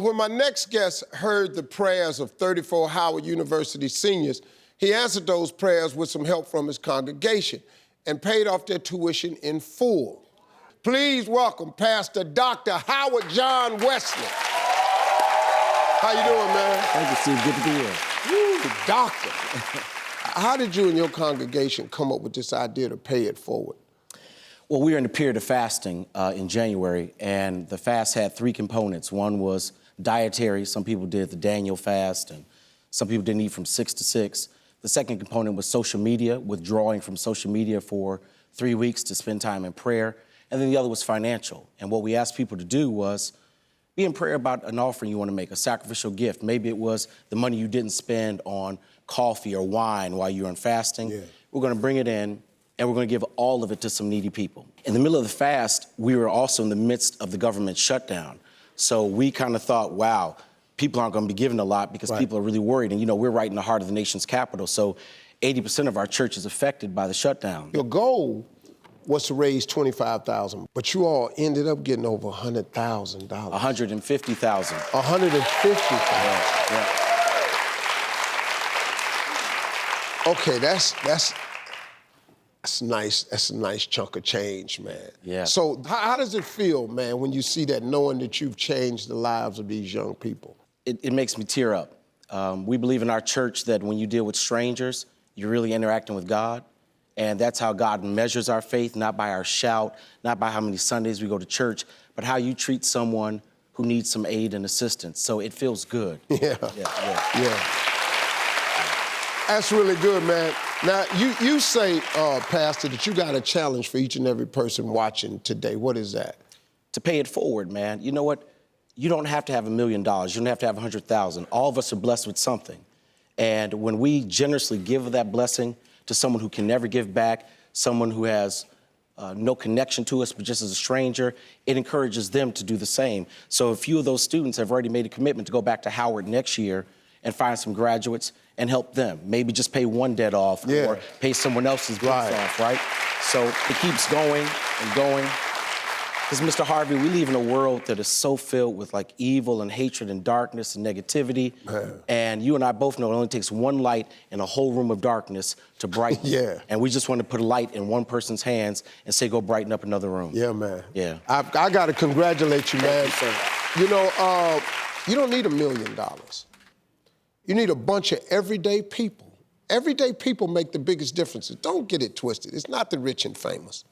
When my next guest heard the prayers of 34 Howard University seniors, he answered those prayers with some help from his congregation and paid off their tuition in full. Please welcome Pastor Dr. Howard John Wesley. How you doing, man? Thank you, Steve. Good to be here. Woo, doctor. How did you and your congregation come up with this idea to pay it forward? Well, we were in a period of fasting in January, and the fast had three components. One was dietary. Some people did the Daniel fast, and some people didn't eat from 6 to 6. The second component was social media, withdrawing from social media for 3 weeks to spend time in prayer. And then the other was financial. And what we asked people to do was be in prayer about an offering you want to make, a sacrificial gift. Maybe it was the money you didn't spend on coffee or wine while you were in fasting. Yeah. We're going to bring it in, and we're going to give all of it to some needy people. In the middle of the fast, we were also in the midst of the government shutdown. So we kind of thought, wow, people aren't going to be giving a lot because people are really worried. And, you know, we're right in the heart of the nation's capital. So 80% of our church is affected by the shutdown. Your goal was to raise $25,000, but you all ended up getting over $100,000. $150,000. $150,000. Yeah. Okay, that's nice. That's a nice chunk of change, man. Yeah. So how does it feel, man, when you see that, knowing that you've changed the lives of these young people? It makes me tear up. We believe in our church that when you deal with strangers, you're really interacting with God. And that's how God measures our faith, not by our shout, not by how many Sundays we go to church, but how you treat someone who needs some aid and assistance. So it feels good. Yeah. That's really good, man. Now, you say, Pastor, that you got a challenge for each and every person watching today. What is that? To pay it forward, man. You know what? You don't have to have $1 million. You don't have to have 100,000. All of us are blessed with something. And when we generously give that blessing to someone who can never give back, someone who has no connection to us, but just as a stranger, it encourages them to do the same. So a few of those students have already made a commitment to go back to Howard next year and find some graduates and help them. Maybe just pay one debt off or pay someone else's debts off, right? So it keeps going and going. Because, Mr. Harvey, we live in a world that is so filled with, like, evil and hatred and darkness and negativity. And you and I both know it only takes one light in a whole room of darkness to brighten. And we just want to put a light in one person's hands and say, go brighten up another room. Yeah, man. Yeah. I got to congratulate you, man. Thank you, sir. You know, you don't need $1 million. You need a bunch of everyday people. Everyday people make the biggest differences. Don't get it twisted. It's not the rich and famous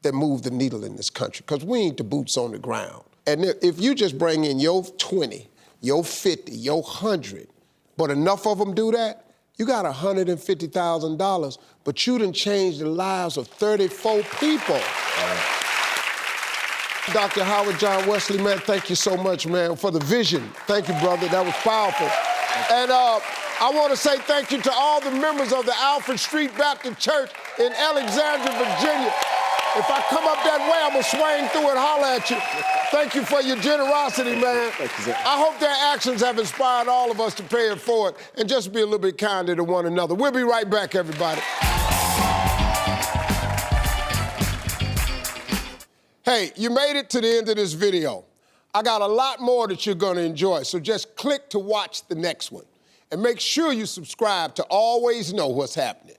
that move the needle in this country, because we ain't the boots on the ground. And if you just bring in your 20, your 50, your 100, but enough of them do that, you got $150,000, but you done changed the lives of 34 people. Dr. Howard John Wesley, man, thank you so much, man, for the vision. Thank you, brother. That was powerful. And I want to say thank you to all the members of the Alfred Street Baptist Church in Alexandria, Virginia. If I come up that way, I'm going to swing through and holler at you. Thank you for your generosity, man. I hope their actions have inspired all of us to pay it forward and just be a little bit kinder to one another. We'll be right back, everybody. Hey, you made it to the end of this video. I got a lot more that you're going to enjoy, so just click to watch the next one. And make sure you subscribe to always know what's happening.